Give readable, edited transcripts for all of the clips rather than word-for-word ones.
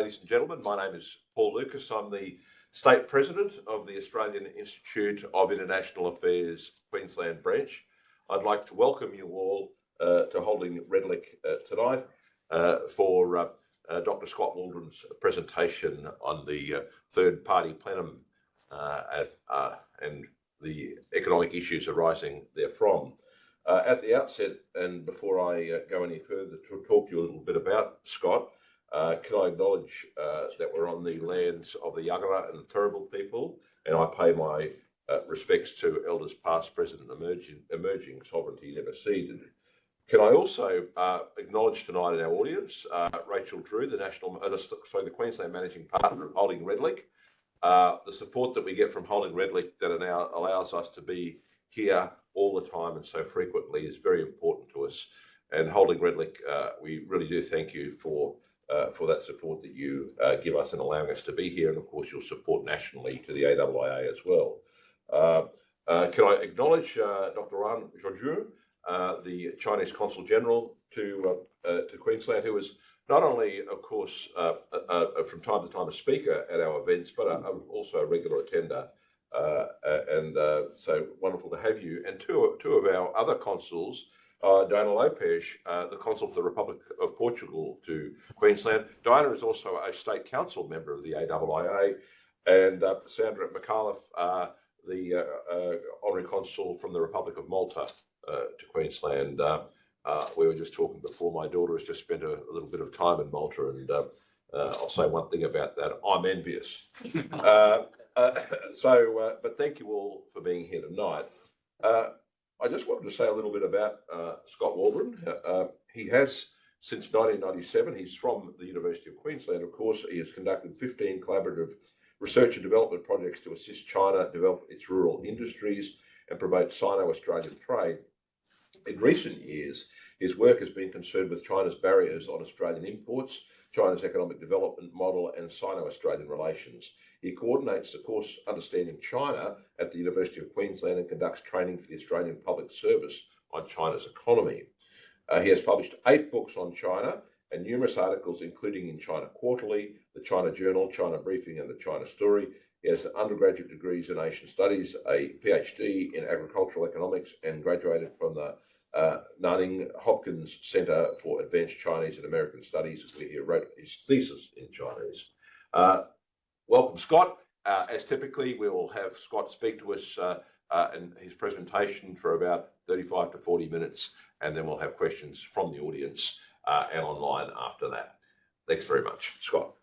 ladies and gentlemen. My name is Paul Lucas. I'm the State President of the Australian Institute of International Affairs Queensland branch. I'd like to welcome you all to holding Redlick tonight for Dr. Scott Waldron's presentation on the third-party plenum and the economic issues arising therefrom. At the outset, and before I go any further to talk to you a little bit about Scott, can I acknowledge that we're on the lands of the Yagara and Turrbal people, and I pay my respects to elders past, present, and emerging sovereignty never ceded. Can I also acknowledge tonight in our audience Rachel Drew, the Queensland Managing Partner of Holding Redlick. The support that we get from Holding Redlick that now allows us to be here all the time and so frequently is very important to us. And Holding Redlick, we really do thank you for that support that you give us and allowing us to be here, and of course your support nationally to the AIIA as well. Can I acknowledge Dr. Ran Zhozhu, the Chinese Consul General to Queensland, who is not only, of course, from time to time a speaker at our events, but also a regular attender. So wonderful to have you. And two of our other consuls, Diana Lopes, the consul for the Republic of Portugal to Queensland. Diana is also a state council member of the AIIA, and Sandra McAuliffe, the honorary consul from the Republic of Malta to Queensland. We were just talking before, my daughter has just spent a little bit of time in Malta, and I'll say one thing about that: I'm envious. But thank you all for being here tonight. I just wanted to say a little bit about Scott Waldron. He has, since 1997, he's from the University of Queensland, of course. He has conducted 15 collaborative research and development projects to assist China develop its rural industries and promote Sino-Australian trade. In recent years, his work has been concerned with China's barriers on Australian imports, China's economic development model, and Sino-Australian relations. He coordinates the course Understanding China at the University of Queensland and conducts training for the Australian Public Service on China's economy. He has published 8 books on China and numerous articles, including in China Quarterly, the China Journal, China Briefing, and the China Story. He has undergraduate degrees in Asian Studies, a PhD in Agricultural Economics, and graduated from the Nanning Hopkins Center for Advanced Chinese and American Studies, where he wrote his thesis in Chinese. Welcome, Scott. As typically, we will have Scott speak to us in his presentation for about 35 to 40 minutes, and then we'll have questions from the audience and online after that. Thanks very much, Scott.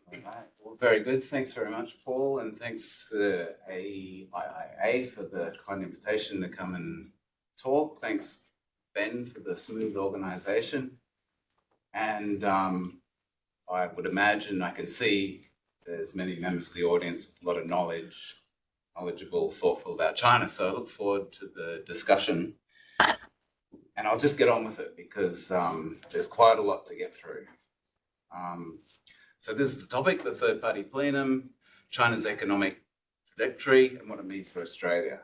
All right. Well, very good. Thanks very much, Paul, and thanks to the AIIA for the kind invitation to come and talk. Thanks, Ben, for the smooth organisation. And I would imagine I can see there's many members of the audience with a lot of knowledgeable, thoughtful about China. So I look forward to the discussion. And I'll just get on with it because there's quite a lot to get through. So this is the topic, the third-party plenum, China's economic trajectory and what it means for Australia.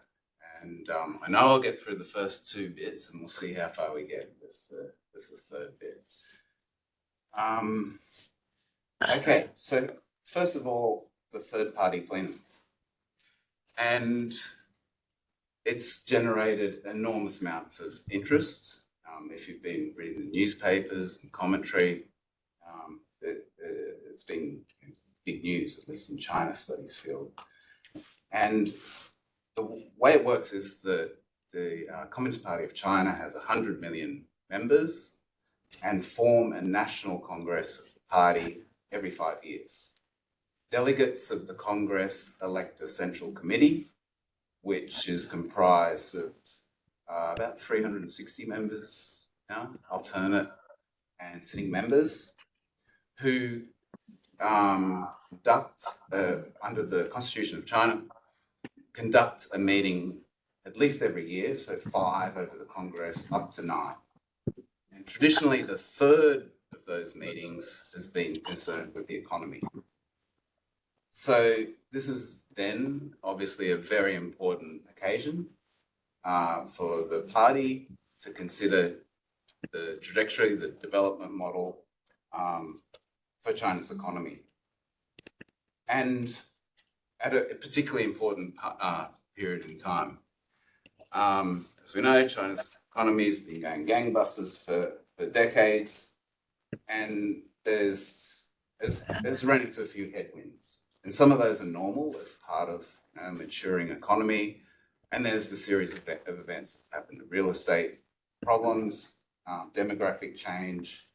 And I know I'll get through the first 2 bits and we'll see how far we get with the third bit. Okay, so first of all, the third-party plenum. And it's generated enormous amounts of interest. If you've been reading the newspapers and commentary, it's been big news, at least in China studies field. And the way it works is that the Communist Party of China has 100 million members and form a national congress of the party every 5 years. Delegates of the Congress elect a central committee, which is comprised of about 360 members now, alternate and sitting members, who conduct, under the Constitution of China, conduct a meeting at least every year, so 5 over the Congress, up to 9. And traditionally, the third of those meetings has been concerned with the economy. So this is then obviously a very important occasion for the party to consider the trajectory, the development model for China's economy. And at a particularly important period in time. As we know, China's economy has been going gangbusters for decades, and there's run into a few headwinds. And some of those are normal as part of a maturing economy. And there's a series of events that happen: real estate problems, demographic change,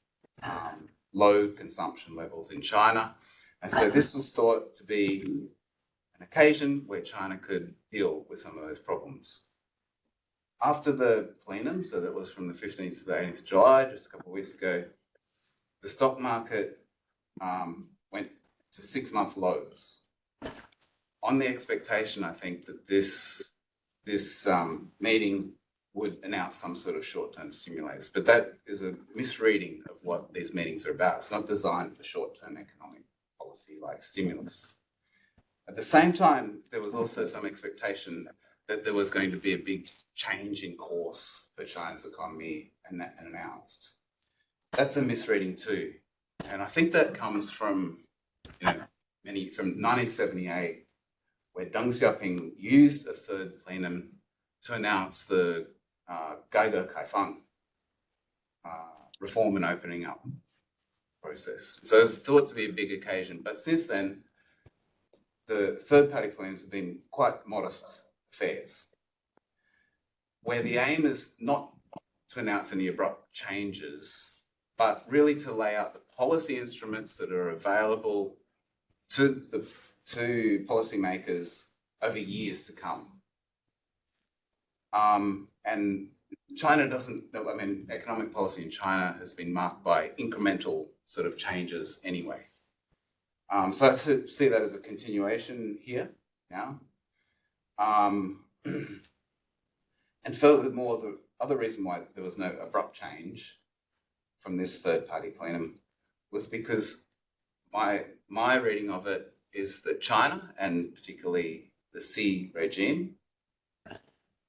low consumption levels in China. And so this was thought to be an occasion where China could deal with some of those problems. After the plenum, so that was from the 15th to the 18th of July, just a couple of weeks ago, the stock market went to 6-month lows. On the expectation, I think, that this meeting would announce some sort of short-term stimulators, but that is a misreading of what these meetings are about. It's not designed for short-term economic policy like stimulus. At the same time, there was also some expectation that there was going to be a big change in course for China's economy and announced. That's a misreading too. And I think that comes from, from 1978, where Deng Xiaoping used a third plenum to announce the 改革开放 reform and opening up process. So it's thought to be a big occasion, but since then, the third-party plenums have been quite modest affairs, where the aim is not to announce any abrupt changes, but really to lay out the policy instruments that are available to policymakers over years to come. And China economic policy in China has been marked by incremental sort of changes anyway. So I see that as a continuation here now. And furthermore, the other reason why there was no abrupt change from this third-party plenum was because my reading of it is that China, and particularly the Xi regime,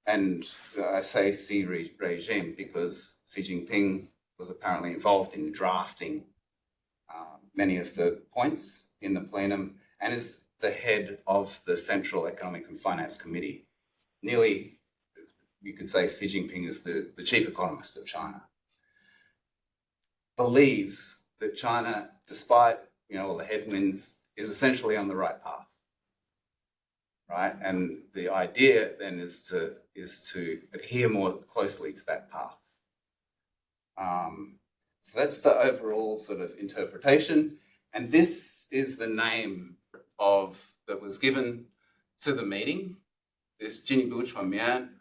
and I say Xi regime because Xi Jinping was apparently involved in drafting many of the points in the plenum and is the head of the Central Economic and Finance Committee. Nearly, you could say Xi Jinping is the chief economist of China. Believes that China, despite all the headwinds, is essentially on the right path, right? And the idea then is to adhere more closely to that path. So that's the overall sort of interpretation, and this is the name that was given to the meeting. This 进一步全面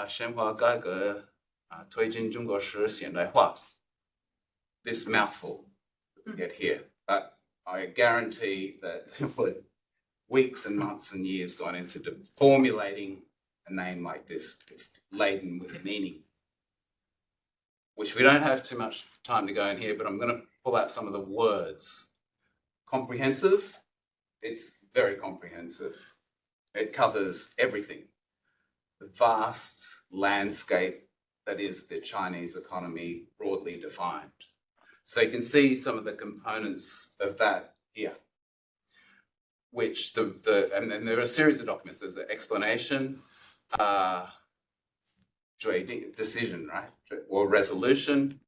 深化改革推进中国式现代化. This mouthful that we get here, but I guarantee that weeks and months and years gone into formulating a name like this. It's laden with meaning, which we don't have too much time to go in here, but I'm going to pull out some of the words. Comprehensive, it's very comprehensive. It covers everything. The vast landscape that is the Chinese economy broadly defined. So you can see some of the components of that here, which and then there are a series of documents. There's an explanation, decision, right, or resolution,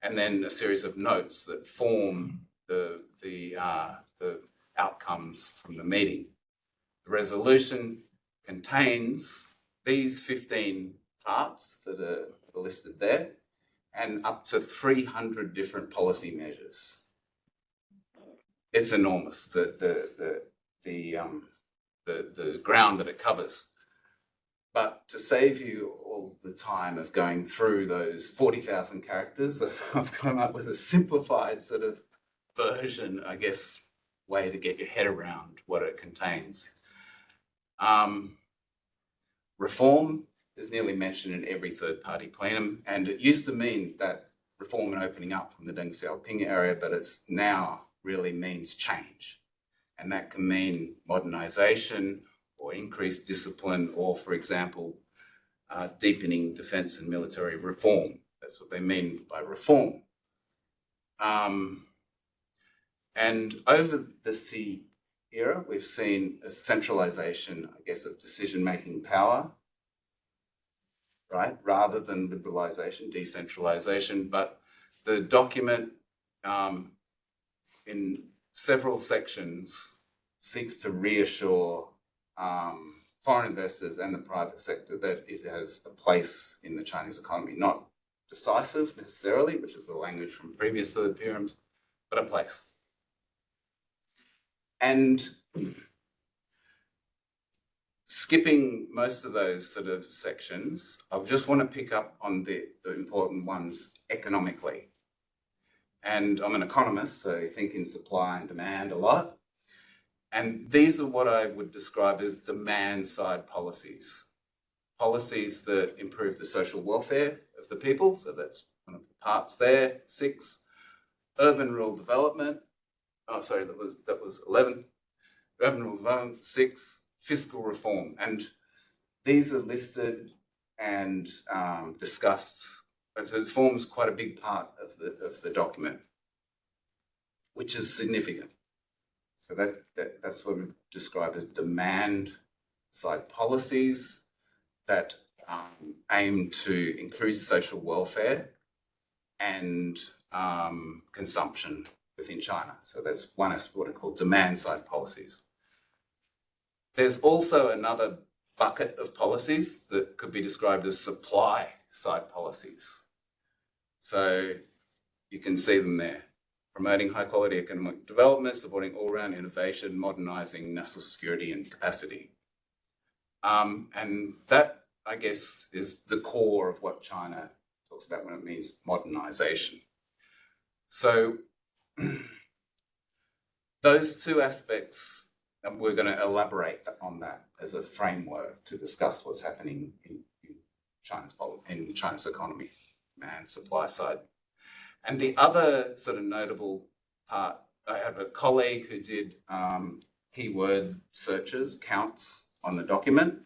and then a series of notes that form the outcomes from the meeting. The resolution contains these 15 parts that are listed there, and up to 300 different policy measures. It's enormous, the ground that it covers. But to save you all the time of going through those 40,000 characters, I've come up with a simplified sort of version, I guess, way to get your head around what it contains. Reform is nearly mentioned in every third-party plenum, and it used to mean that reform and opening up from the Deng Xiaoping area, but it's now really means change. And that can mean modernization or increased discipline or, for example, deepening defense and military reform. That's what they mean by reform. And over the Xi era, we've seen a centralization, I guess, of decision-making power, right, rather than liberalization, decentralization. But the document in several sections seeks to reassure foreign investors and the private sector that it has a place in the Chinese economy, not decisive necessarily, which is the language from previous theorems, but a place. And skipping most of those sort of sections, I just want to pick up on the important ones economically. And I'm an economist, so I think in supply and demand a lot. And these are what I would describe as demand-side policies. Policies that improve the social welfare of the people, so that's one of the parts there. 6, urban rural development. Oh, sorry, that was 11. Urban rural development. 6, fiscal reform. And these are listed and discussed. So it forms quite a big part of the document, which is significant. So that's what we describe as demand-side policies that aim to increase social welfare and consumption within China. So that's one of what are called demand-side policies. There's also another bucket of policies that could be described as supply-side policies. So you can see them there. Promoting high-quality economic development, supporting all-round innovation, modernising national security and capacity. And that, I guess, is the core of what China talks about when it means modernisation. So those two aspects, and we're going to elaborate on that as a framework to discuss what's happening in China's economy and supply side. And the other sort of notable part, I have a colleague who did keyword searches, counts on the document,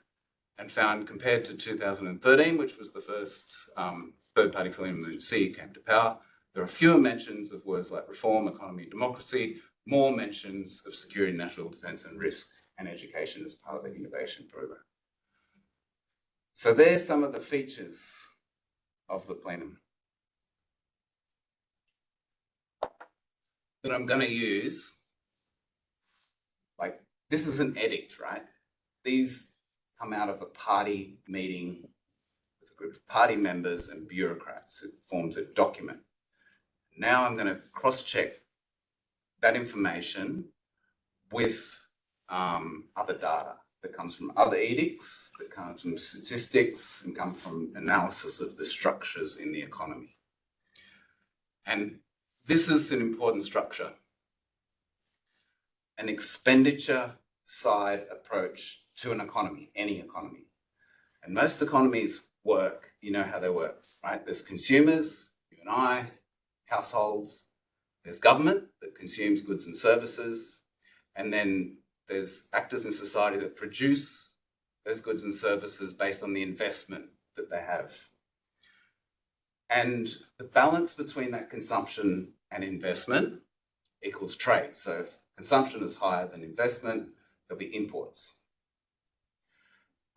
and found compared to 2013, which was the first third-party Plenum when Xi came to power, there are fewer mentions of words like reform, economy, democracy, more mentions of security, national defence and risk, and education as part of the innovation program. So there's some of the features of the Plenum that I'm going to use. Like, this is an edict, right? These come out of a party meeting with a group of party members and bureaucrats. It forms a document. Now I'm going to cross-check that information with other data that comes from other edicts, that comes from statistics, and come from analysis of the structures in the economy. And this is an important structure. An expenditure side approach to an economy, any economy. And most economies work, you know how they work, right? There's consumers, you and I, households, there's government that consumes goods and services, and then there's actors in society that produce those goods and services based on the investment that they have. And the balance between that consumption and investment equals trade. So if consumption is higher than investment, there'll be imports.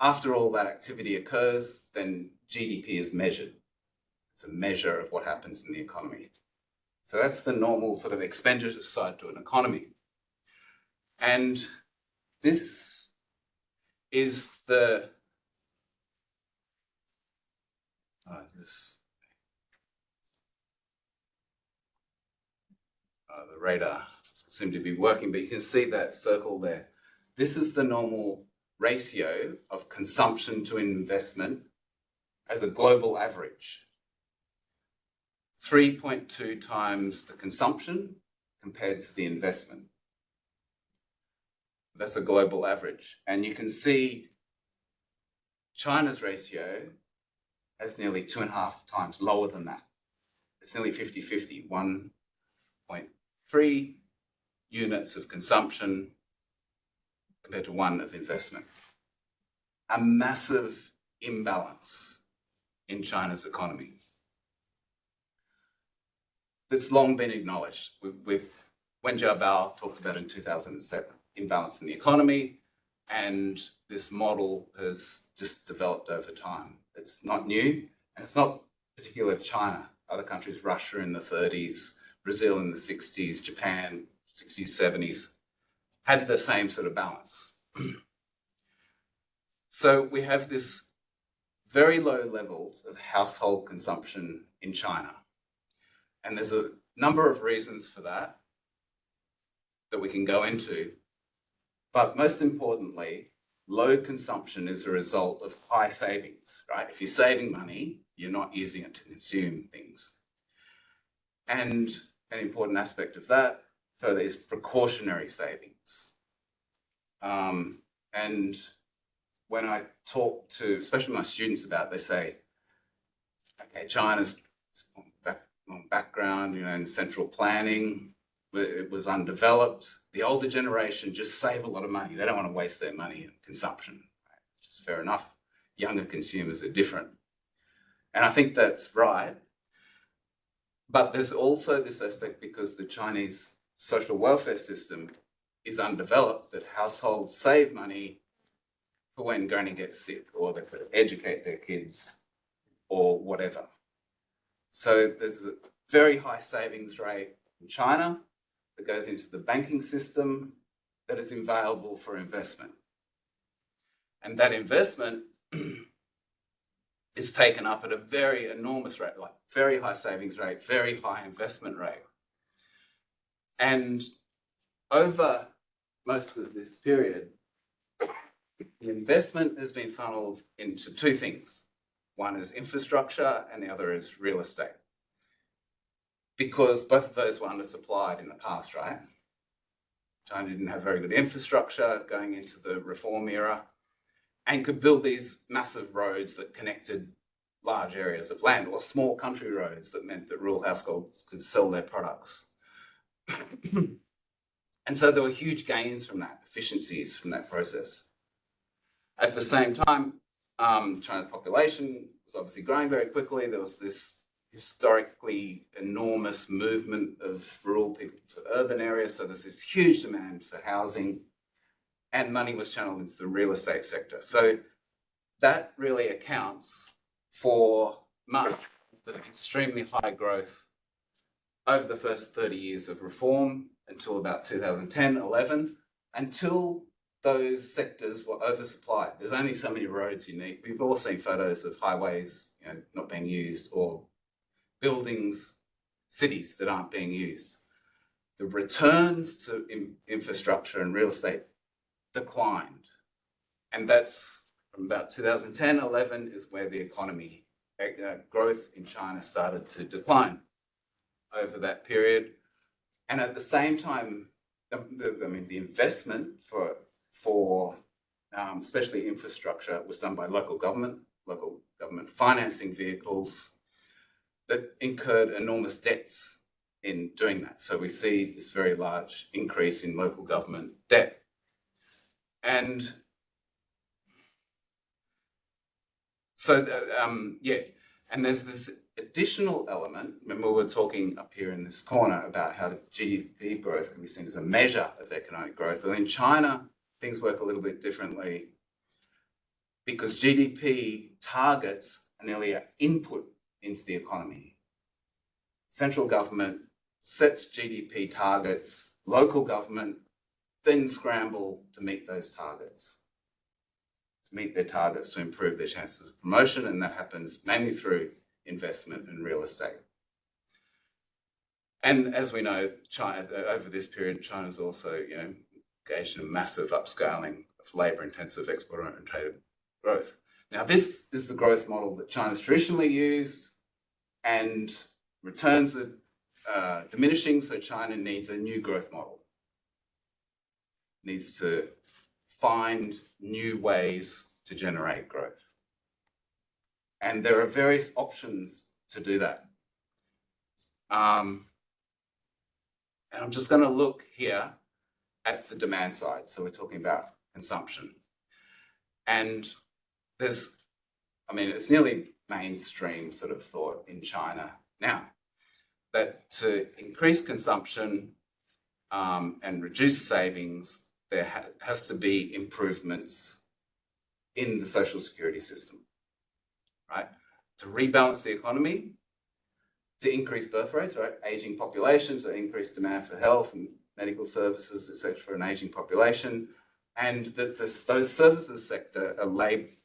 After all that activity occurs, then GDP is measured. It's a measure of what happens in the economy. So that's the normal sort of expenditure side to an economy. And this is the the radar seemed to be working, but you can see that circle there. This is the normal ratio of consumption to investment as a global average. 3.2 times the consumption compared to the investment. That's a global average. And you can see China's ratio is nearly 2.5 times lower than that. It's nearly 50-50, 1.3 units of consumption compared to 1 of investment. A massive imbalance in China's economy that's long been acknowledged. Wen Jiabao talked about in 2007, imbalance in the economy, and this model has just developed over time. It's not new, and it's not particular to China. Other countries, Russia in the 30s, Brazil in the 60s, Japan, 60s, 70s, had the same sort of balance. So we have this very low levels of household consumption in China. And there's a number of reasons for that we can go into. But most importantly, low consumption is a result of high savings, right? If you're saving money, you're not using it to consume things. And an important aspect of that further is precautionary savings. And when I talk to, especially my students about it, they say, okay, China's long background, in central planning, it was undeveloped. The older generation just save a lot of money. They don't want to waste their money in consumption, right? Which is fair enough. Younger consumers are different. And I think that's right. But there's also this aspect because the Chinese social welfare system is undeveloped, that households save money for when granny gets sick, or they've got to educate their kids or whatever. So there's a very high savings rate in China that goes into the banking system that is available for investment. And that investment is taken up at a very enormous rate, like very high savings rate, very high investment rate. And over most of this period, the investment has been funneled into 2 things. One is infrastructure and the other is real estate. Because both of those were undersupplied in the past, right? China didn't have very good infrastructure going into the reform era and could build these massive roads that connected large areas of land, or small country roads that meant that rural households could sell their products. And so there were huge gains from that, efficiencies from that process. At the same time, China's population was obviously growing very quickly. There was this historically enormous movement of rural people to urban areas. So there's this huge demand for housing, and money was channeled into the real estate sector. So that really accounts for much of the extremely high growth over the first 30 years of reform until about 2010, 11, until those sectors were oversupplied. There's only so many roads you need. We've all seen photos of highways not being used, or buildings, cities that aren't being used. The returns to infrastructure and real estate declined. And that's from about 2010, 11 is where the economy growth in China started to decline over that period. And at the same time, the investment for especially infrastructure was done by local government financing vehicles that incurred enormous debts in doing that. So we see this very large increase in local government debt. And so, and there's this additional element. Remember, we were talking up here in this corner about how the GDP growth can be seen as a measure of economic growth. Well, in China, things work a little bit differently because GDP targets are nearly an input into the economy. Central government sets GDP targets, local government then scramble to meet those targets, to meet their targets to improve their chances of promotion, and that happens mainly through investment in real estate. And as we know, China, over this period, China's also engaged in a massive upscaling of labour-intensive export-oriented growth. Now, this is the growth model that China's traditionally used, and returns are diminishing, so China needs a new growth model. Needs to find new ways to generate growth. And there are various options to do that. And I'm just going to look here at the demand side. So we're talking about consumption. And it's nearly mainstream sort of thought in China now that to increase consumption and reduce savings, there has to be improvements in the social security system, right? To rebalance the economy, to increase birth rates, right? Aging populations, so increased demand for health and medical services, etc., for an aging population, and that those services sector are like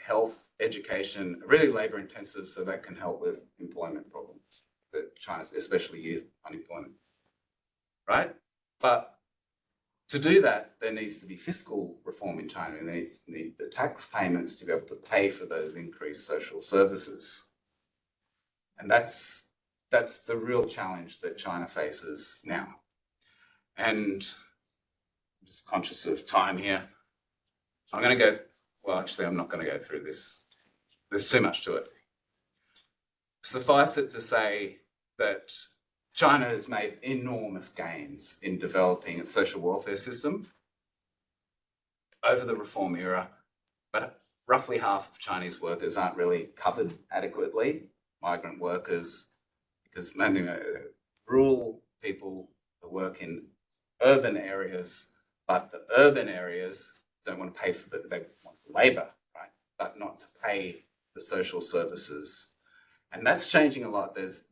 health, education, really labour intensive, so that can help with employment problems that China's, especially youth unemployment, right? But to do that, there needs to be fiscal reform in China, and there needs to be the tax payments to be able to pay for those increased social services. And that's the real challenge that China faces now. And I'm just conscious of time here. I'm going to go, well, actually, I'm not going to go through this. There's too much to it. Suffice it to say that China has made enormous gains in developing its social welfare system over the reform era, but roughly half of Chinese workers aren't really covered adequately, migrant workers, because mainly rural people work in urban areas, but the urban areas don't want to pay for they want labour, right? But not to pay the social services. And that's changing a lot. That's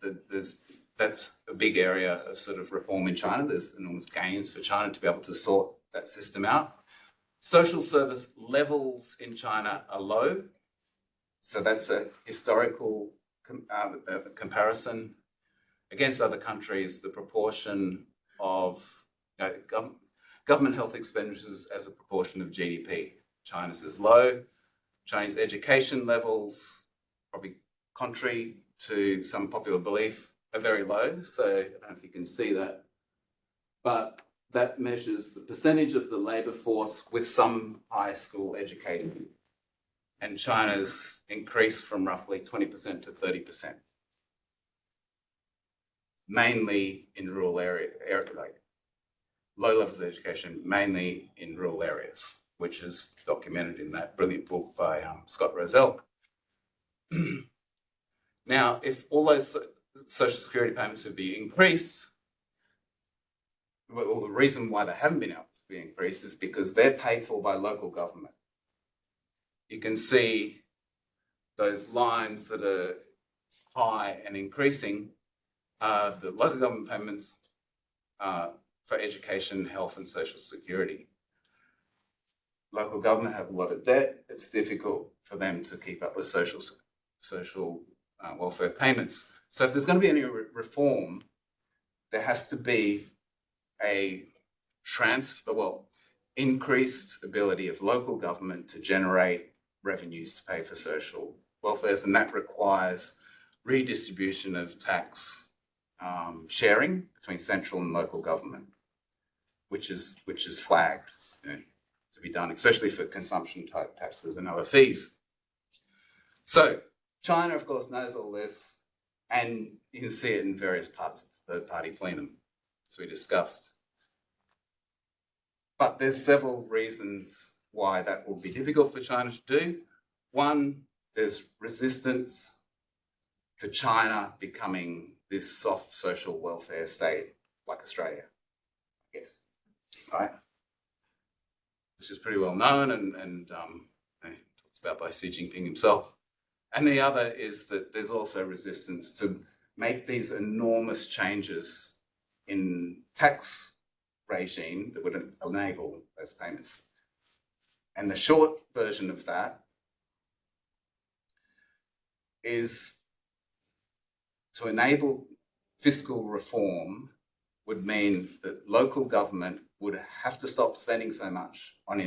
a big area of sort of reform in China. There's enormous gains for China to be able to sort that system out. Social service levels in China are low. So that's a historical comparison. Against other countries, the proportion of government health expenditures as a proportion of GDP. China's is low. Chinese education levels, probably contrary to some popular belief, are very low. So I don't know if you can see that. But that measures the percentage of the labour force with some high school educated. And China's increased from roughly 20% to 30%. Mainly in rural area like low levels of education, mainly in rural areas, which is documented in that brilliant book by Scott Rozelle. Now, if all those social security payments would be increased, well, the reason why they haven't been able to be increased is because they're paid for by local government. You can see those lines that are high and increasing are the local government payments for education, health, and social security. Local government have a lot of debt. It's difficult for them to keep up with social welfare payments. So if there's going to be any reform, there has to be a increased ability of local government to generate revenues to pay for social welfares, and that requires redistribution of tax sharing between central and local government, which is flagged to be done, especially for consumption type taxes and other fees. So China, of course, knows all this, and you can see it in various parts of the third-party plenum, as we discussed. But there's several reasons why that will be difficult for China to do. One, there's resistance to China becoming this soft social welfare state like Australia, I guess, right? Which is pretty well known and talked about by Xi Jinping himself. And the other is that there's also resistance to make these enormous changes in tax regime that would enable those payments. And the short version of that is to enable fiscal reform would mean that local government would have to stop spending so much on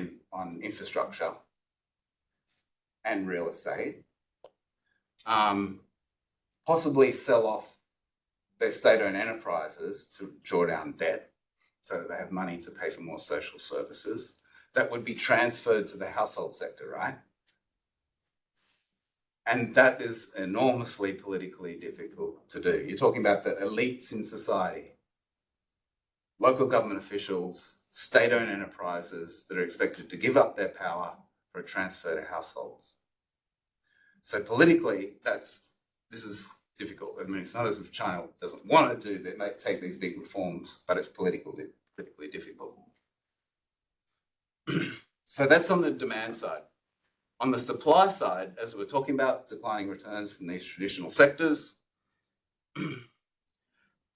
infrastructure and real estate, possibly sell off their state-owned enterprises to draw down debt so that they have money to pay for more social services that would be transferred to the household sector, right? And that is enormously politically difficult to do. You're talking about the elites in society, local government officials state-owned enterprises that are expected to give up their power for a transfer to households. So politically, this is difficult. I mean, it's not as if China doesn't want to do that, they take these big reforms, but it's politically difficult. So that's on the demand side. On the supply side, as we're talking about, declining returns from these traditional sectors,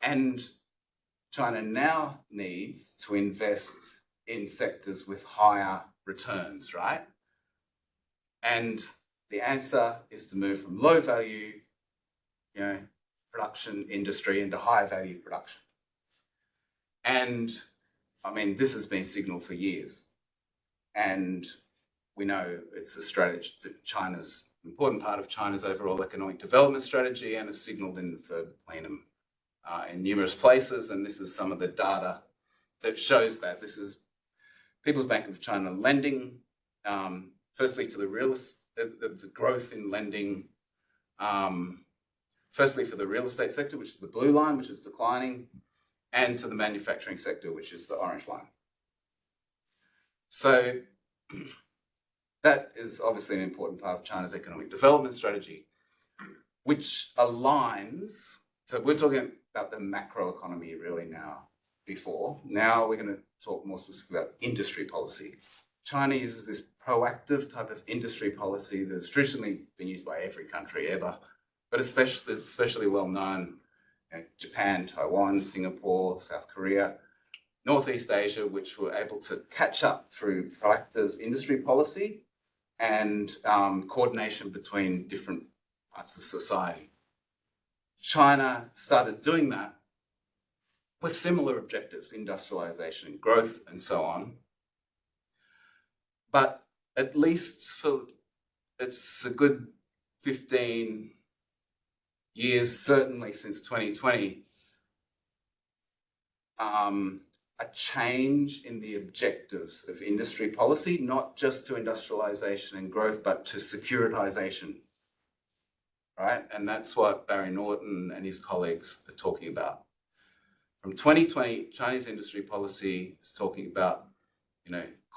and China now needs to invest in sectors with higher returns, right? And the answer is to move from low value, production industry into high value production. And I mean, this has been signaled for years. And we know it's a strategy that China's important part of China's overall economic development strategy, and it's signaled in the third plenum in numerous places. And this is some of the data that shows that. This is People's Bank of China lending, firstly to the growth in lending, firstly for the real estate sector, which is the blue line, which is declining, and to the manufacturing sector, which is the orange line. So that is obviously an important part of China's economic development strategy, which aligns. So we're talking about the macroeconomy really now. Now we're going to talk more specifically about industry policy. China uses this proactive type of industry policy that has traditionally been used by every country ever, but especially well known, Japan, Taiwan, Singapore, South Korea, Northeast Asia, which were able to catch up through proactive industry policy and coordination between different parts of society. China started doing that with similar objectives, industrialization, growth, and so on. But at least it's a good 15 years, certainly since 2020, a change in the objectives of industry policy, not just to industrialization and growth, but to securitization, right? And that's what Barry Norton and his colleagues are talking about. From 2020, Chinese industry policy is talking about,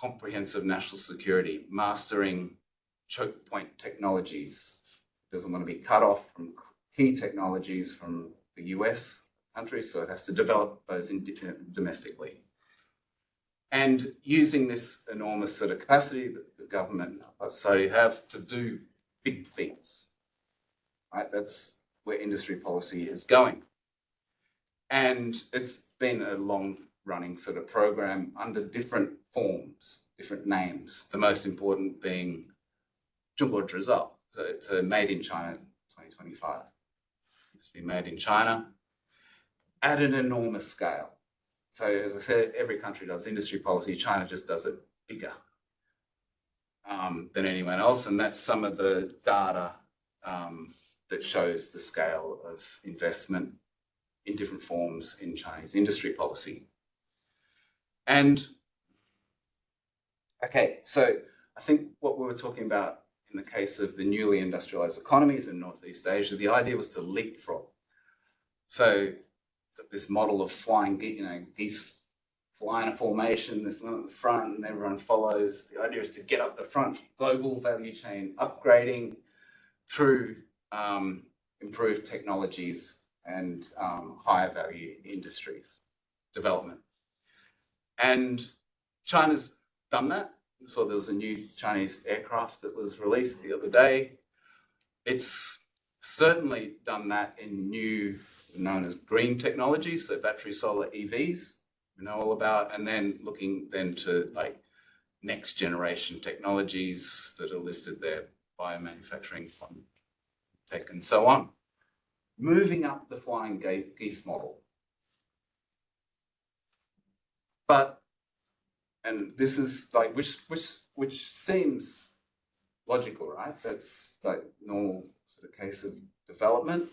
comprehensive national security, mastering choke point technologies. It doesn't want to be cut off from key technologies from the US countries, so it has to develop those domestically. And using this enormous sort of capacity that the government and society have to do big feats, right? That's where industry policy is going. And it's been a long-running sort of program under different forms, different names, the most important being 中国制造. So it's a Made in China 2025. It's been made in China at an enormous scale. So as I said, every country does industry policy. China just does it bigger than anyone else. And that's some of the data that shows the scale of investment in different forms in Chinese industry policy. And okay, so I think what we were talking about in the case of the newly industrialized economies in Northeast Asia, the idea was to leapfrog. So this model of flying, geese fly in a formation, there's one at the front and everyone follows. The idea is to get up the front, global value chain upgrading through improved technologies and higher value industries development. And China's done that. So there was a new Chinese aircraft that was released the other day. It's certainly done that in new, known as green technologies, so battery solar EVs, we know all about, and then looking then to like next generation technologies that are listed there, biomanufacturing, tech, and so on. Moving up the flying geese model. But, and this is like, which seems logical, right? That's like normal sort of case of development.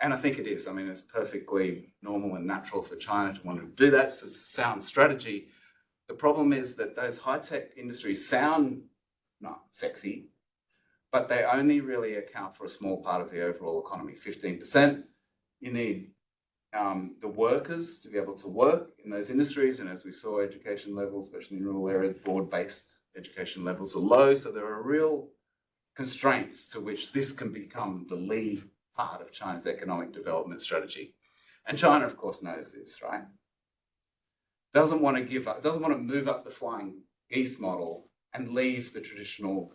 And I think it is. I mean, it's perfectly normal and natural for China to want to do that. It's a sound strategy. The problem is that those high-tech industries sound not sexy, but they only really account for a small part of the overall economy, 15%. You need the workers to be able to work in those industries. And as we saw, education levels, especially in rural areas, broad-based education levels are low. So there are real constraints to which this can become the lead part of China's economic development strategy. And China, of course, knows this, right? Doesn't want to give up, doesn't want to move up the flying geese model and leave the traditional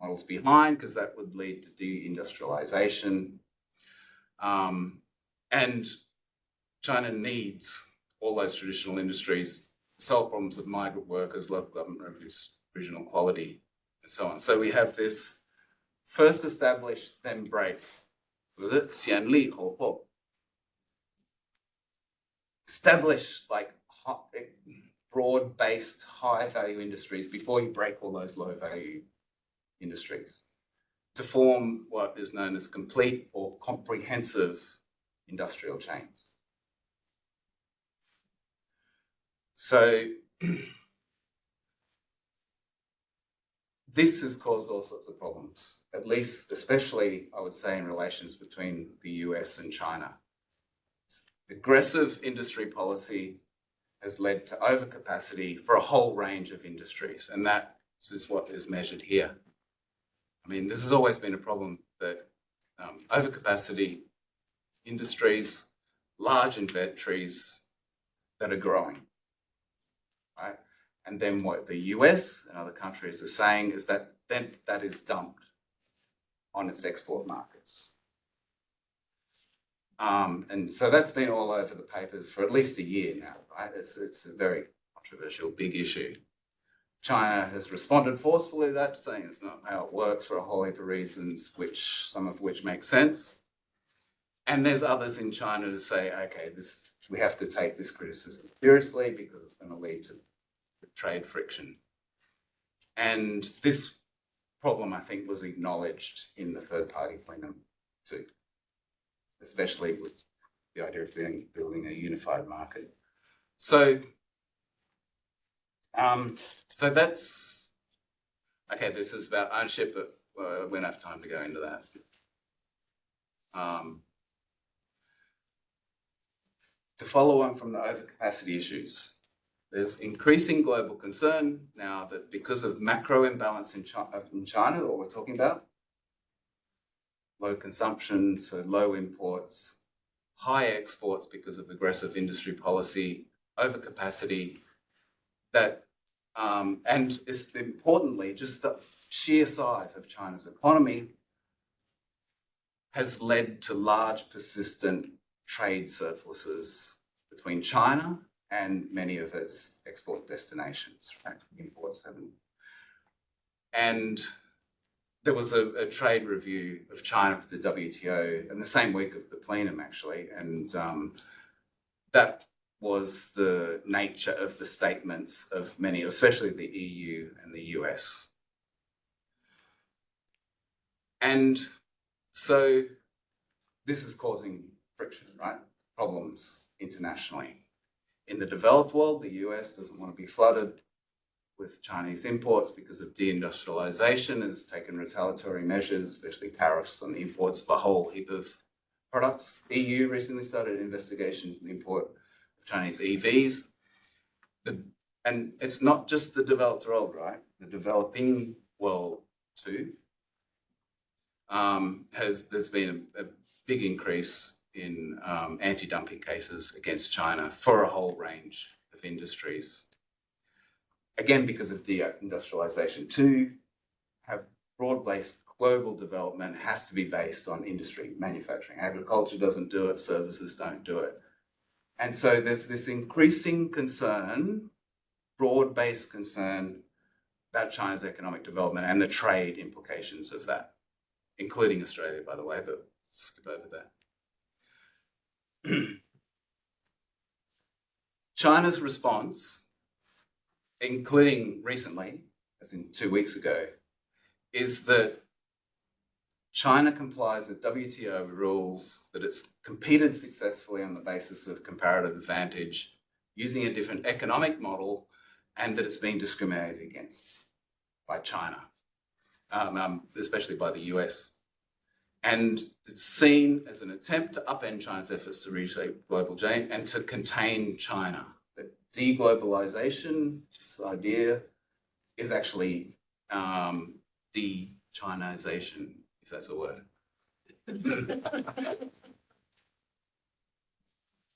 models behind, because that would lead to deindustrialization. And China needs all those traditional industries, solve problems of migrant workers, local government revenues, regional quality, and so on. So we have this first establish, then break. Was it? Xian Li Ho Ho. Establish like broad-based, high-value industries before you break all those low-value industries to form what is known as complete or comprehensive industrial chains. So this has caused all sorts of problems, at least, especially, I would say, in relations between the US and China. Aggressive industry policy has led to overcapacity for a whole range of industries, and that is what is measured here. I mean, this has always been a problem, that overcapacity industries, large inventories that are growing, right? And then what the US and other countries are saying is that then that is dumped on its export markets. And so that's been all over the papers for at least a year now, right? It's a very controversial, big issue. China has responded forcefully to that, saying it's not how it works for a whole heap of reasons, some of which make sense. And there's others in China to say, okay, we have to take this criticism seriously because it's going to lead to trade friction. And this problem, I think, was acknowledged in the third-party plenum too, especially with the idea of building a unified market. So that's, okay, this is about ownership, but we don't have time to go into that. To follow on from the overcapacity issues, there's increasing global concern now that because of macro imbalance in China, what we're talking about, low consumption, so low imports, high exports because of aggressive industry policy, overcapacity, that, and importantly, just the sheer size of China's economy has led to large, persistent trade surpluses between China and many of its export destinations, right? Imports haven't. And there was a trade review of China with the WTO in the same week of the plenum, actually, and that was the nature of the statements of many, especially the EU and the US. And so this is causing friction, right? Problems internationally. In the developed world, the US doesn't want to be flooded with Chinese imports because of deindustrialization, has taken retaliatory measures, especially tariffs on the imports of a whole heap of products. EU recently started an investigation into the import of Chinese EVs. And it's not just the developed world, right? The developing world too. There's been a big increase in anti-dumping cases against China for a whole range of industries. Again, because of deindustrialization. To have broad-based global development has to be based on industry, manufacturing. Agriculture doesn't do it, services don't do it. And so there's this increasing concern, broad-based concern about China's economic development and the trade implications of that, including Australia, by the way, but skip over that. China's response, including recently, as in 2 weeks ago, is that China complies with WTO rules, that it's competed successfully on the basis of comparative advantage, using a different economic model, and that it's being discriminated against by China, especially by the US. And it's seen as an attempt to upend China's efforts to reshape global chain and to contain China. That deglobalization, this idea, is actually de-Chinization, if that's a word.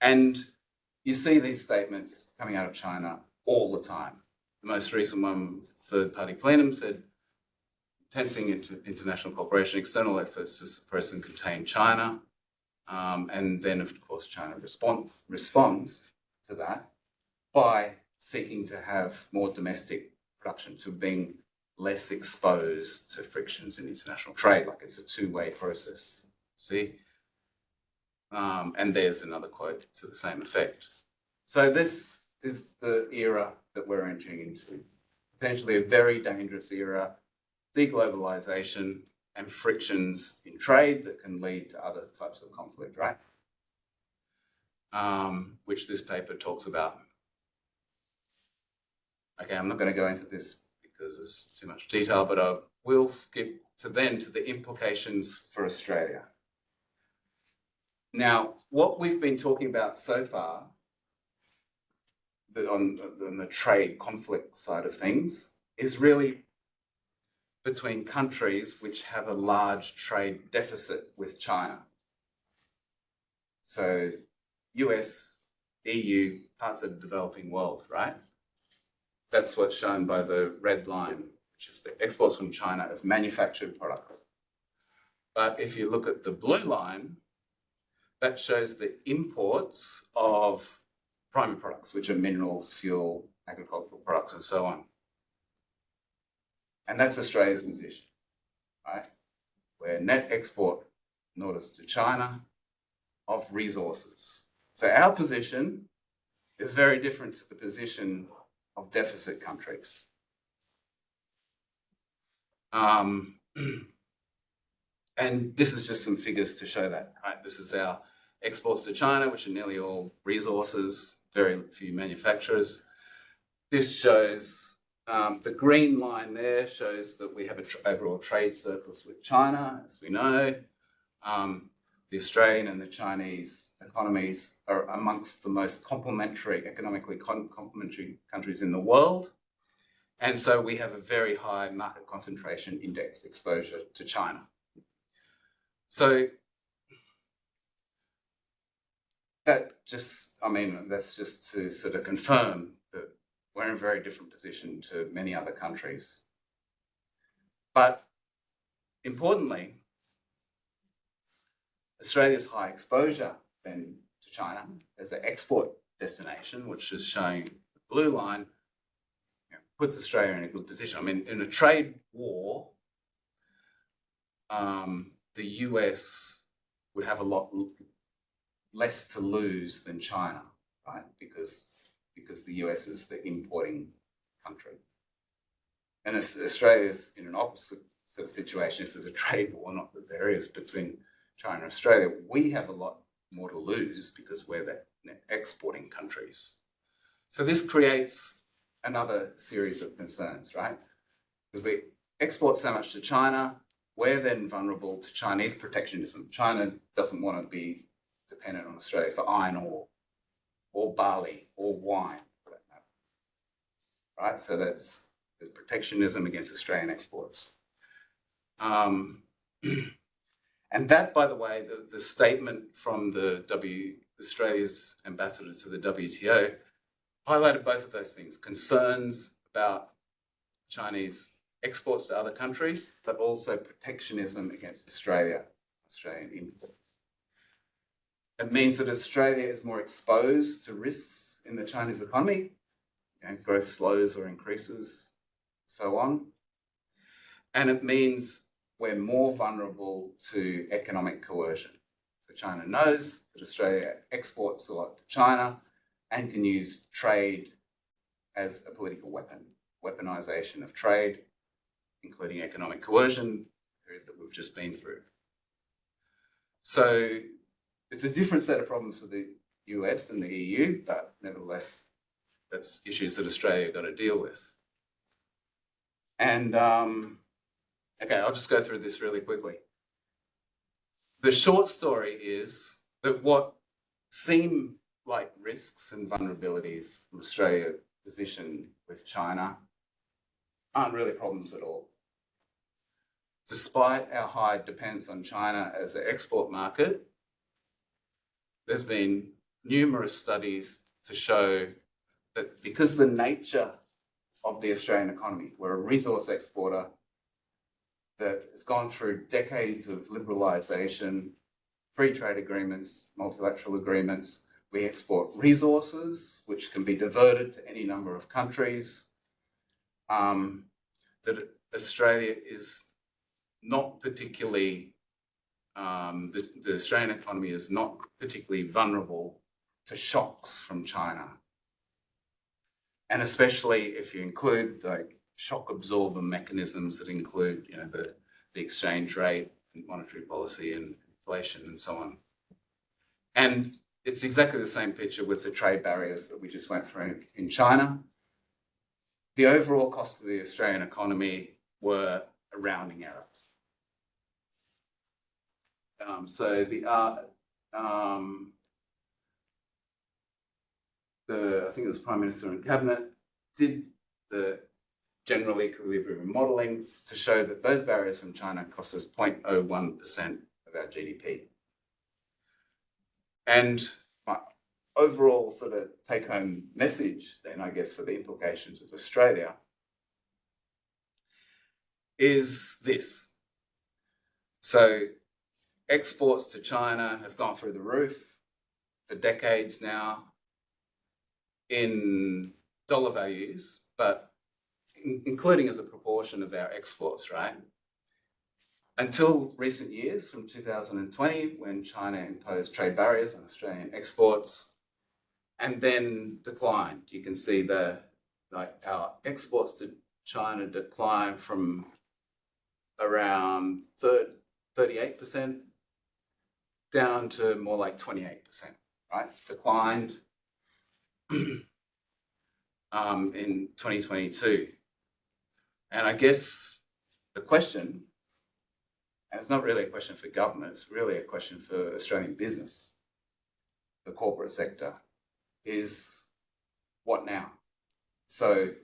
And you see these statements coming out of China all the time. The most recent one, third-party Plenum, said, intensing international cooperation, external efforts to suppress and contain China. And then, of course, China responds to that by seeking to have more domestic production, to being less exposed to frictions in international trade, like it's a two-way process. See? And there's another quote to the same effect. So this is the era that we're entering into. Potentially a very dangerous era, deglobalization and frictions in trade that can lead to other types of conflict, right? Which this paper talks about. Okay, I'm not going to go into this because there's too much detail, but I will skip to the implications for Australia. Now, what we've been talking about so far on the trade conflict side of things is really between countries which have a large trade deficit with China. So US, EU, parts of the developing world, right? That's what's shown by the red line, which is the exports from China of manufactured products. But if you look at the blue line, that shows the imports of primary products, which are minerals, fuel, agricultural products, and so on. And that's Australia's position, right? We're net export notice to China of resources. So our position is very different to the position of deficit countries. And this is just some figures to show that, right? This is our exports to China, which are nearly all resources, very few manufacturers. This shows, the green line there shows that we have an overall trade surplus with China, as we know. The Australian and the Chinese economies are amongst the most economically complementary countries in the world. And so we have a very high market concentration index exposure to China. So that's just to sort of confirm that we're in a very different position to many other countries. But importantly, Australia's high exposure then to China as an export destination, which is showing the blue line, puts Australia in a good position. I mean, in a trade war, the US would have a lot less to lose than China, right? Because the US is the importing country. And Australia's in an opposite sort of situation. If there's a trade war, not that there is, between China and Australia, we have a lot more to lose because we're the net exporting countries. So this creates another series of concerns, right? Because we export so much to China, we're then vulnerable to Chinese protectionism. China doesn't want to be dependent on Australia for iron ore or barley or wine, for that matter. Right? So there's protectionism against Australian exports. And that, by the way, the statement from Australia's ambassador to the WTO highlighted both of those things: concerns about Chinese exports to other countries, but also protectionism against Australian imports. It means that Australia is more exposed to risks in the Chinese economy. Growth slows or increases, so on. And it means we're more vulnerable to economic coercion. So China knows that Australia exports a lot to China and can use trade as a political weapon, weaponization of trade, including economic coercion, period that we've just been through. So it's a different set of problems for the US and the EU, but nevertheless, that's issues that Australia got to deal with. And okay, I'll just go through this really quickly. the short story is that what seem like risks and vulnerabilities from Australia's position with China aren't really problems at all. Despite our high dependence on China as an export market, there's been numerous studies to show that because of the nature of the Australian economy, we're a resource exporter that has gone through decades of liberalisation, free trade agreements, multilateral agreements. We export resources, which can be diverted to any number of countries. That Australia is not particularly, the Australian economy is not particularly vulnerable to shocks from China. And especially if you include like shock absorber mechanisms that include, the exchange rate, monetary policy and inflation and so on. And it's exactly the same picture with the trade barriers that we just went through in China. The overall cost of the Australian economy were a rounding error. So I think it was Prime Minister and Cabinet did the general equilibrium modelling to show that those barriers from China cost us 0.01% of our GDP. And my overall sort of take-home message then, I guess, for the implications of Australia is this. So exports to China have gone through the roof for decades now in dollar values, but including as a proportion of our exports, right? Until recent years, from 2020, when China imposed trade barriers on Australian exports, and then declined. You can see our exports to China declined from around 38% down to more like 28%, right? Declined in 2022. And I guess the question, and it's not really a question for government, it's really a question for Australian business, the corporate sector, is what now? So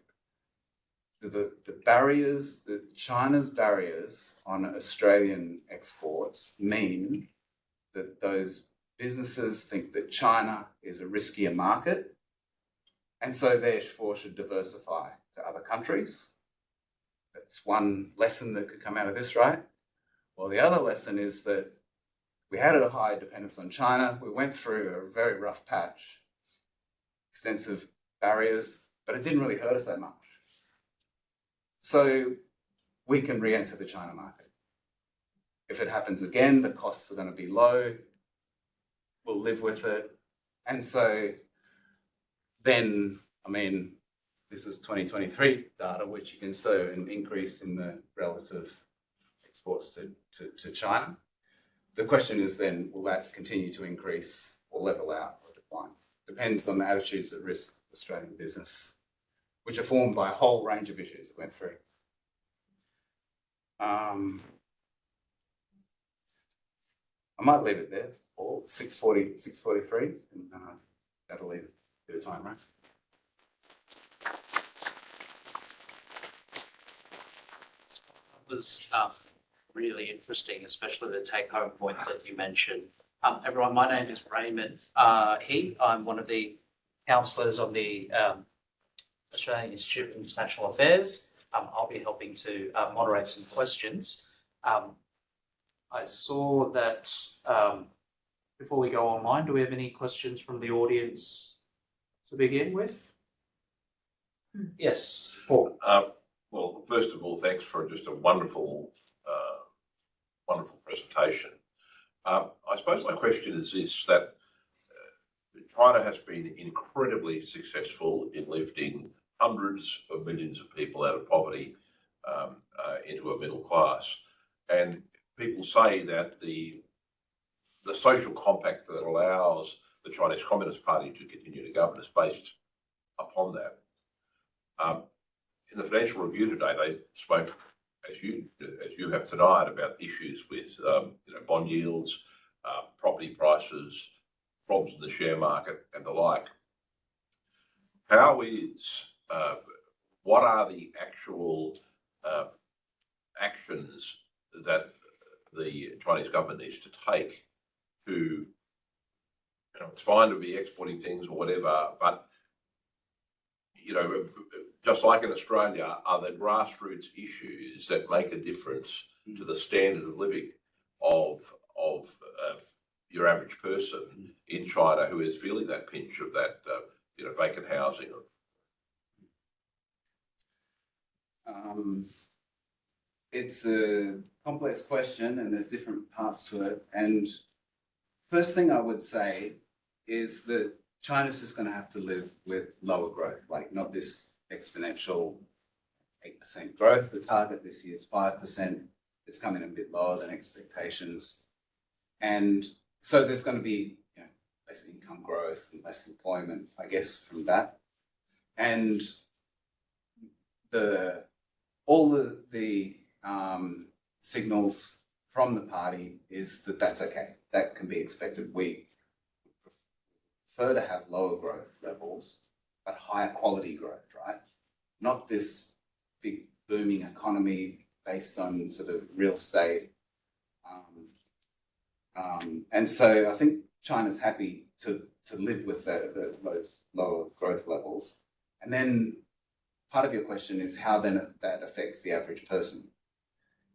the barriers, China's barriers on Australian exports mean that those businesses think that China is a riskier market, and so therefore should diversify to other countries. That's one lesson that could come out of this, right? Well, the other lesson is that we had a high dependence on China. We went through a very rough patch, extensive barriers, but it didn't really hurt us that much. So we can re-enter the China market. If it happens again, the costs are going to be low. We'll live with it. And so then, this is 2023 data, which you can see an increase in the relative exports to China. The question is then, will that continue to increase or level out or decline? Depends on the attitudes at risk of Australian business, which are formed by a whole range of issues that went through. I might leave it there, or 6:43, and that'll leave a bit of time, right? It was really interesting, especially the take-home point that you mentioned. Everyone, my name is Raymond He. I'm one of the counsellors on the Australian Institute of International Affairs. I'll be helping to moderate some questions. I saw that before we go online, do we have any questions from the audience to begin with? Yes, Paul. Well, first of all, thanks for just a wonderful presentation. I suppose my question is this, that China has been incredibly successful in lifting hundreds of millions of people out of poverty into a middle class. And people say that the social compact that allows the Chinese Communist Party to continue to govern is based upon that. In the Financial Review today, they spoke as you have tonight, about issues with bond yields, property prices, problems in the share market, and the like. What are the actual actions that the Chinese government needs to take to, it's fine to be exporting things or whatever, but just like in Australia, are there grassroots issues that make a difference to the standard of living of your average person in China who is feeling that pinch of that vacant housing? It's a complex question and there's different parts to it. And first thing I would say is that China's just going to have to live with lower growth, like not this exponential 8% growth. The target this year is 5%. It's coming a bit lower than expectations. And so there's going to be less income growth and less employment, I guess, from that. And all the signals from the party is that that's okay. That can be expected. We prefer to have lower growth levels, but higher quality growth, right? Not this big booming economy based on sort of real estate. And so I think China's happy to live with those lower growth levels. And then part of your question is how then that affects the average person.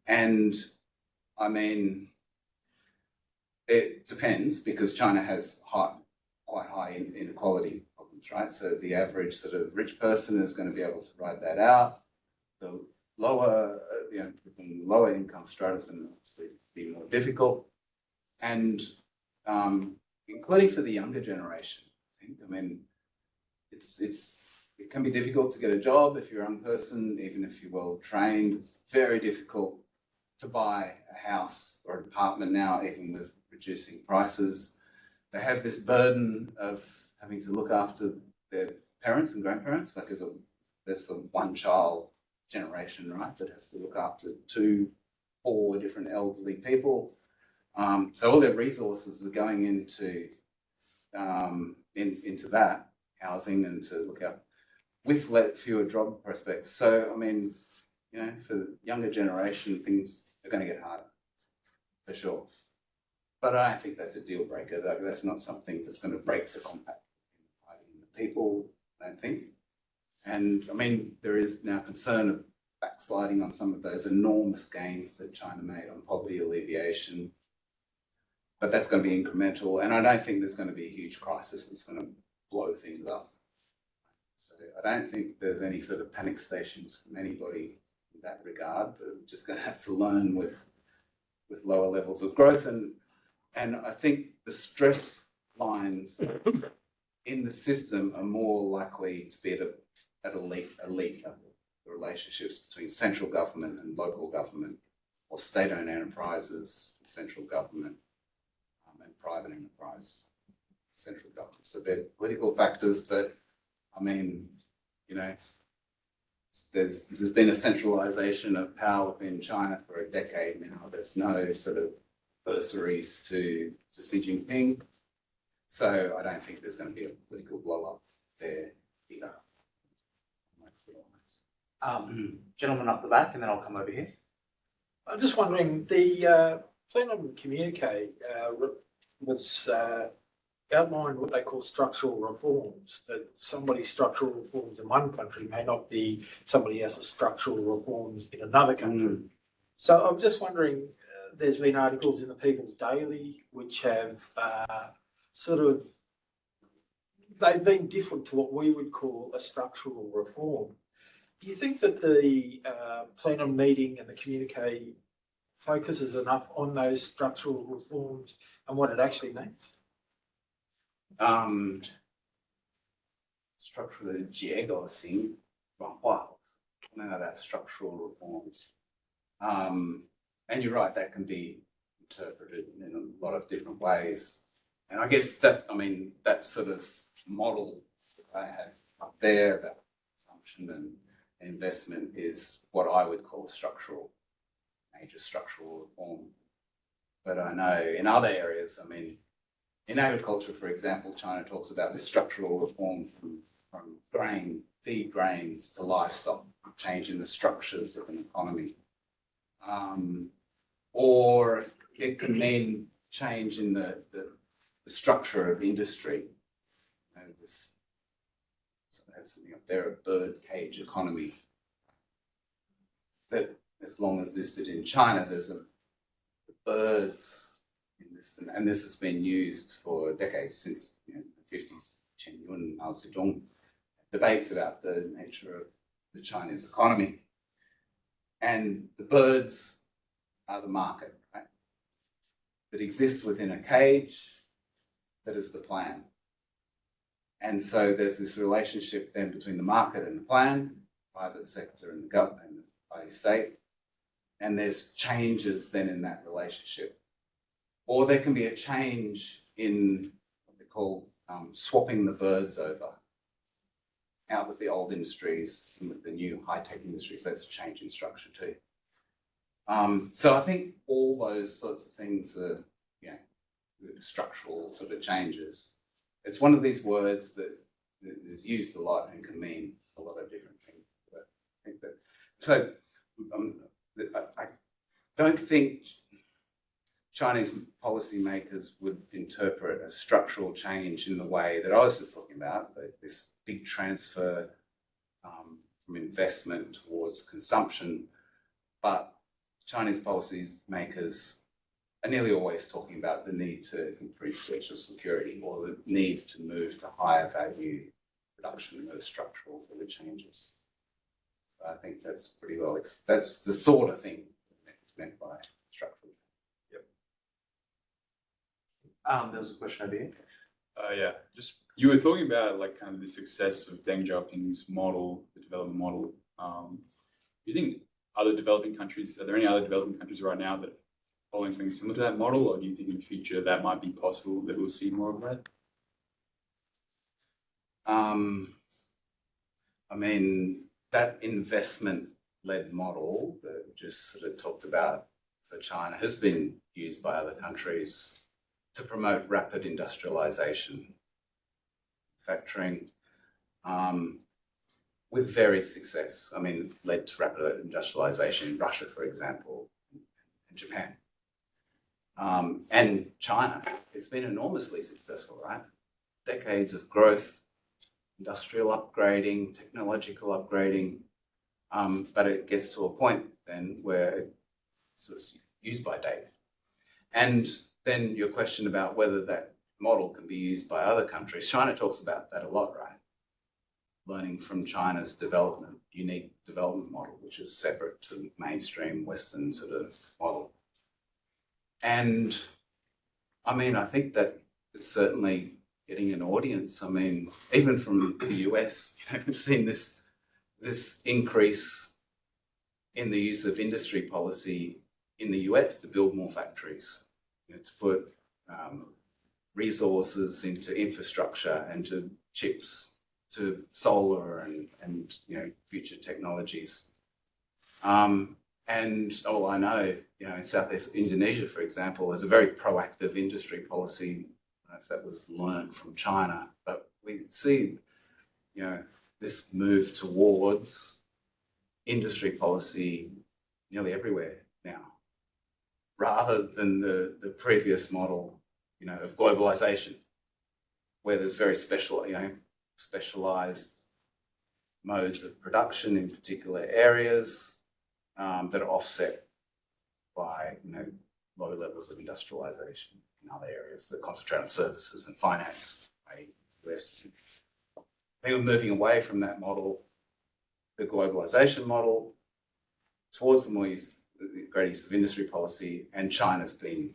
And I mean, it depends because China has quite high inequality problems, right? So the average sort of rich person is going to be able to ride that out. The lower, lower income strata is going to be more difficult. And including for the younger generation, I think. I mean, it can be difficult to get a job if you're a young person, even if you're well trained. It's very difficult to buy a house or an apartment now, even with reducing prices. They have this burden of having to look after their parents and grandparents, like there's the one-child generation, right, that has to look after 4 different elderly people. So all their resources are going into that housing and to look out with fewer job prospects. So, I mean, for the younger generation, things are going to get harder, for sure. But I don't think that's a deal breaker. That's not something that's going to break the compact in the people, I don't think. And, I mean, there is now concern of backsliding on some of those enormous gains that China made on poverty alleviation. But that's going to be incremental. And I don't think there's going to be a huge crisis that's going to blow things up. So I don't think there's any sort of panic stations from anybody in that regard. But we're just going to have to learn with lower levels of growth. And I think the stress lines in the system are more likely to be at elite level. The relationships between central government and local government, or state-owned enterprises, central government, and private enterprise, central government. So they're political factors, but I mean, there's been a centralisation of power within China for a decade now. There's no sort of bursaries to Xi Jinping. So I don't think there's going to be a political blow-up there either. Gentleman up the back, and then I'll come over here. I'm just wondering, the Plenum communique was outlined what they call structural reforms, that somebody's structural reforms in one country may not be somebody else's structural reforms in another country. So I'm just wondering, there's been articles in the People's Daily which have they've been different to what we would call a structural reform. Do you think that the plenum meeting and the communique focuses enough on those structural reforms and what it actually means? Structural 结构性软化, that structural reforms. And you're right, that can be interpreted in a lot of different ways. And I guess that sort of model that I have up there, that assumption and investment, is what I would call structural major structural reform. But I know in other areas, I mean, in agriculture, for example, China talks about this structural reform from grain, feed grains to livestock, changing the structures of an economy. Or it can mean change in the structure of industry. You know, that's something up there, a bird cage economy. That as long as listed in China, there's the birds in this, and this has been used for decades since the 50s. Chen Yun, Mao Zedong, debates about the nature of the Chinese economy, and the birds are the market, right? That exists within a cage. That is the plan. And so there's this relationship then between the market and the plan, private sector and the government and the party state. And there's changes then in that relationship. Or there can be a change in what they call swapping the birds over, out with the old industries and with the new high-tech industries. That's a change in structure too. So I think all those sorts of things are, structural sort of changes. It's one of these words that is used a lot and can mean a lot of different things. But I think that, so I don't think Chinese policymakers would interpret a structural change in the way that I was just talking about, this big transfer from investment towards consumption. But Chinese policymakers are nearly always talking about the need to improve social security or the need to move to higher value production of structural sort of changes. So I think that's pretty well, that's the sort of thing that's meant by structural. Yep. There was a question over here. Yeah, just you were talking about like kind of the success of Deng Xiaoping's model, the development model. Do you think other developing countries, are there any other developing countries right now that are following something similar to that model, or do you think in the future that might be possible, that we'll see more of that? I mean, that investment-led model that we just sort of talked about for China has been used by other countries to promote rapid industrialization, manufacturing, with varied success. I mean, led to rapid industrialization in Russia, for example, and Japan. And China, it's been enormously successful, right? Decades of growth, industrial upgrading, technological upgrading, but it gets to a point then where it's sort of used by date. And then your question about whether that model can be used by other countries, China talks about that a lot, right? Learning from China's unique development model, which is separate to mainstream Western sort of model. And I mean, I think that it's certainly getting an audience. I mean, even from the US, we've seen this increase in the use of industry policy in the US to build more factories, to put resources into infrastructure and to chips, to solar and future technologies. And all I know, in Southeast Indonesia, for example, there's a very proactive industry policy. I don't know if that was learned from China, but we see, this move towards industry policy nearly everywhere now, rather than the previous model, of globalization, where there's very specialized modes of production in particular areas that are offset by low levels of industrialization in other areas that concentrate on services and finance. They were moving away from that model, the globalization model, towards the greater use of industry policy, and China's been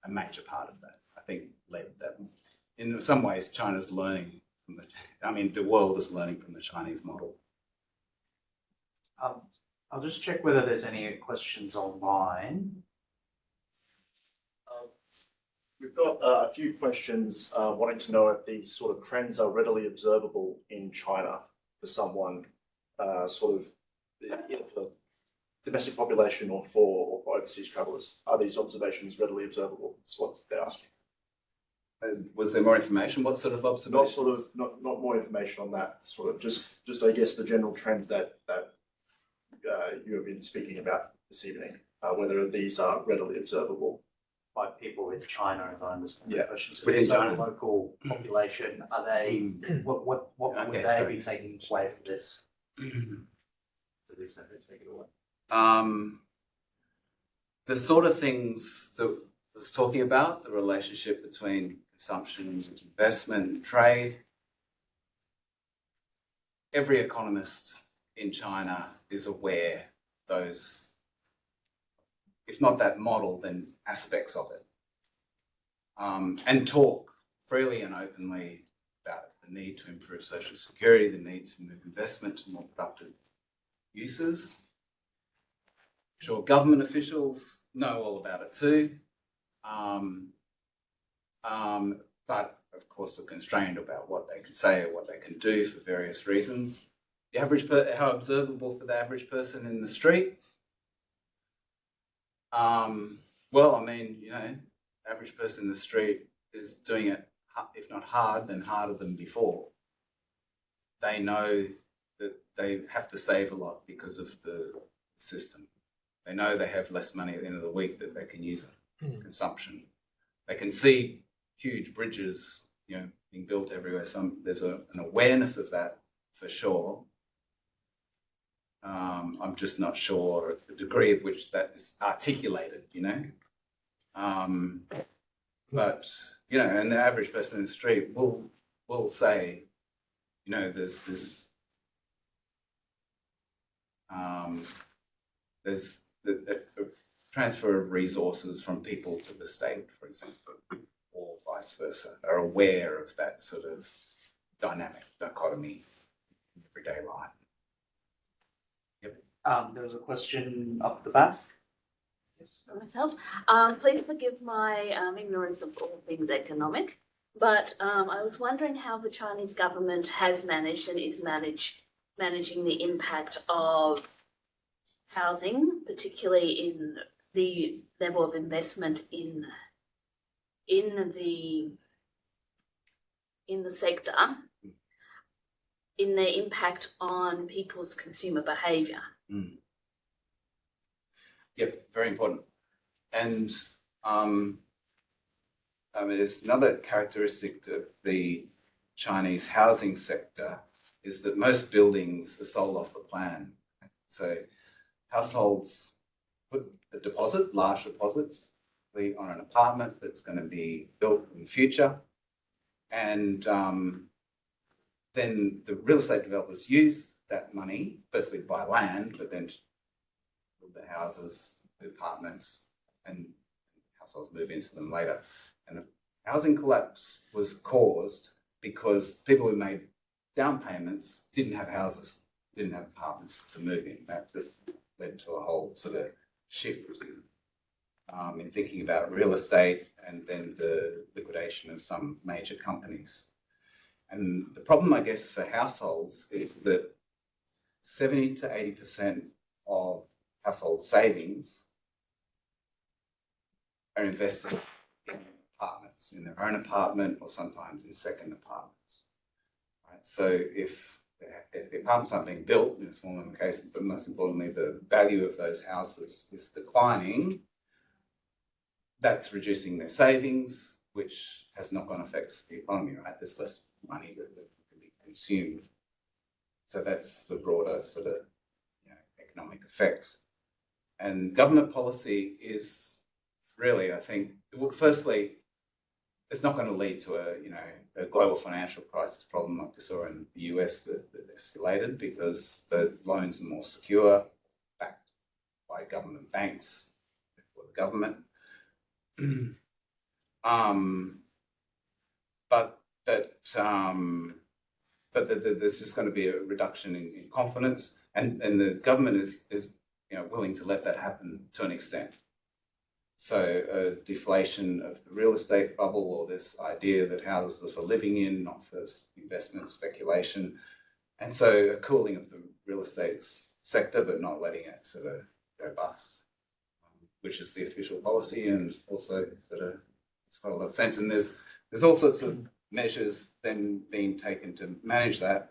a major part of that. I think led that. In some ways, China's learning from the world is learning from the Chinese model. I'll just check whether there's any questions online. We've got a few questions wanting to know if these sort of trends are readily observable in China for someone either for domestic population or for overseas travellers? Are these observations readily observable? That's what they're asking. Was there more information? What sort of observations? Not more information on that. Sort of just I guess the general trends that you have been speaking about this evening. Whether these are readily observable. By people in China, as I understand the Yeah. question. So Within these are China. local population. Are they, what would Okay, they sorry. be taking away from this? To the extent they take it away. The sort of things that I was talking about, the relationship between consumption and investment and trade. Every economist in China is aware those, if not that model, then aspects of it. And talk freely and openly about the need to improve social security, the need to move investment to more productive uses. I'm sure government officials know all about it too. But of course are constrained about what they can say or what they can do for various reasons. The average how observable for the average person in the street? Well, I mean, you know, average person in the street is doing it, if not hard, then harder than before. They know that they have to save a lot because of the system. They know they have less money at the end of the week that they can use on consumption. They can see huge bridges, you know, being built everywhere. There's an awareness of that for sure. I'm just not sure the degree of which that is articulated, you know. But you know, and the average person in the street will say, you know, there's this, there's the transfer of resources from people to the state, for example, or vice versa. Are aware of that sort of dynamic dichotomy in everyday life. There was a question up the back. Yes. For myself. Please forgive my ignorance of all things economic, but I was wondering how the Chinese government has managed and is managing the impact of housing, particularly in the level of investment in the sector, in their impact on people's consumer behaviour. Yep, very important. And I mean, there's another characteristic of the Chinese housing sector is that most buildings are sold off the plan. So households put a deposit, large deposits, on an apartment that's going to be built in the future. And then the real estate developers use that money, firstly to buy land, but then to build the houses, the apartments, and households move into them later. And the housing collapse was caused because people who made down payments didn't have houses, didn't have apartments to move in. That just led to a whole sort of shift in thinking about real estate and then the liquidation of some major companies. And the problem, I guess, for households is that 70 to 80% of household savings are invested in apartments, in their own apartment or sometimes in second apartments. Right? So if the apartments aren't being built, in a small number of cases, but most importantly, the value of those houses is declining, that's reducing their savings, which has knock-on effects for the economy, right? There's less money that can be consumed. So that's the broader sort of, you know, economic effects. And government policy is really, I think, well, firstly, it's not going to lead to a global financial crisis problem like we saw in the US that escalated, because the loans are more secure, backed by government banks for the government. But there's just going to be a reduction in confidence, and the government is willing to let that happen to an extent. So a deflation of the real estate bubble, or this idea that houses are for living in, not for investment speculation, and so a cooling of the real estate sector, but not letting it sort of go bust, which is the official policy, and also that it's quite a lot of sense. And there's all sorts of measures then being taken to manage that.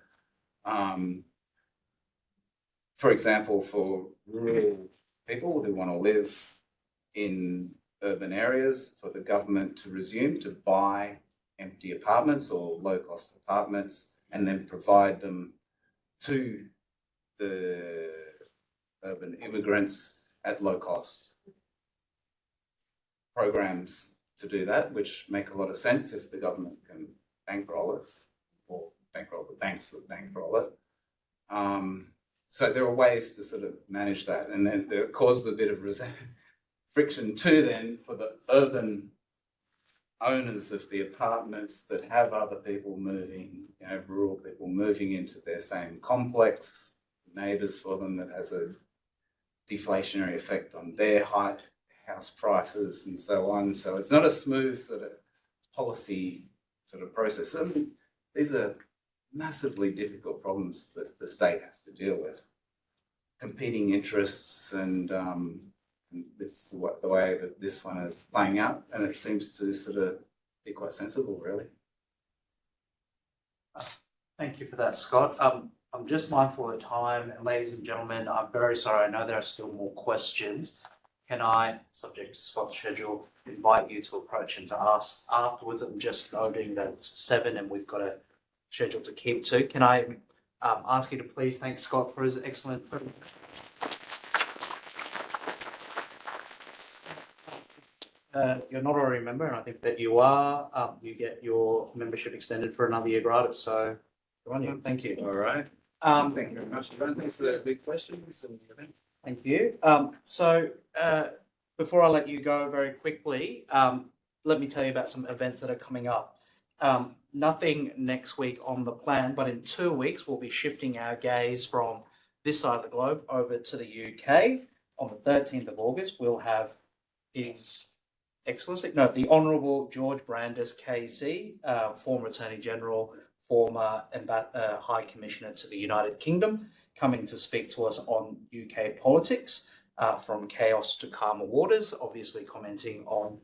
For example, for rural people who want to live in urban areas, for the government to resume to buy empty apartments or low-cost apartments and then provide them to the urban immigrants at low cost. Programs to do that, which make a lot of sense if the government can bankroll it, or bankroll the banks that bankroll it. So there are ways to sort of manage that, and then it causes a bit of friction too then for the urban owners of the apartments that have other people moving, rural people moving into their same complex, neighbours for them, that has a deflationary effect on their house prices and so on. So it's not a smooth sort of policy sort of process. I mean, these are massively difficult problems that the state has to deal with. Competing interests, and it's the way that this one is playing out, and it seems to sort of be quite sensible, really. Thank you for that, Scott. I'm just mindful of time, and ladies and gentlemen, I'm very sorry. I know there are still more questions. Can I, subject to Scott's schedule, invite you to approach and to ask afterwards? I'm just noting that it's 7 and we've got a schedule to keep to. Can I ask you to please thank Scott for his excellent presentation? You're not already a member, and I think that you are. You get your membership extended for another year gratis. So, good on you. Thank you. All right. Thank you very much, John. Thanks for those big questions. Thank you. Before I let you go very quickly, let me tell you about some events that are coming up. Nothing next week on the plan, but in 2 weeks, we'll be shifting our gaze from this side of the globe over to the UK. On the 13th of August, we'll have His Excellency, the Honourable George Brandis KC, former Attorney General, former High Commissioner to the United Kingdom, coming to speak to us on UK politics, from chaos to calmer waters, obviously commenting on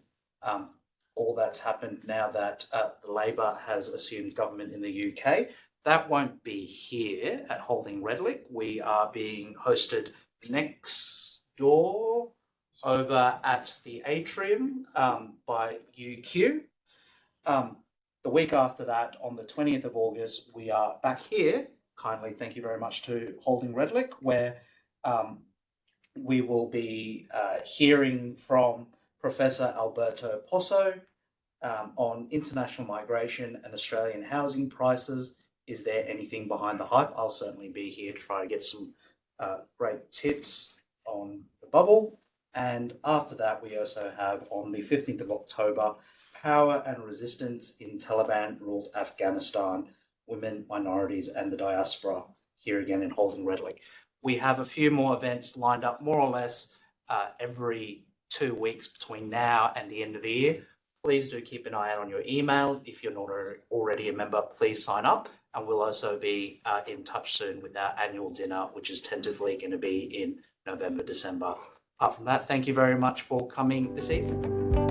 all that's happened now that Labor has assumed government in the UK. That won't be here at Holding Redlick. We are being hosted next door over at the Atrium by UQ. The week after that, on the 20th of August, we are back here. Kindly thank you very much to Holding Redlick, where we will be hearing from Professor Alberto Posso on international migration and Australian housing prices. Is there anything behind the hype? I'll certainly be here to try to get some great tips on the bubble. And after that, we also have on the 15th of October, Power and Resistance in Taliban-ruled Afghanistan, Women, Minorities and the Diaspora, here again in Holding Redlick. We have a few more events lined up, more or less every 2 weeks between now and the end of the year. Please do keep an eye out on your emails. If you're not already a member, please sign up. And we'll also be in touch soon with our annual dinner, which is tentatively going to be in November, December. Apart from that, thank you very much for coming this evening.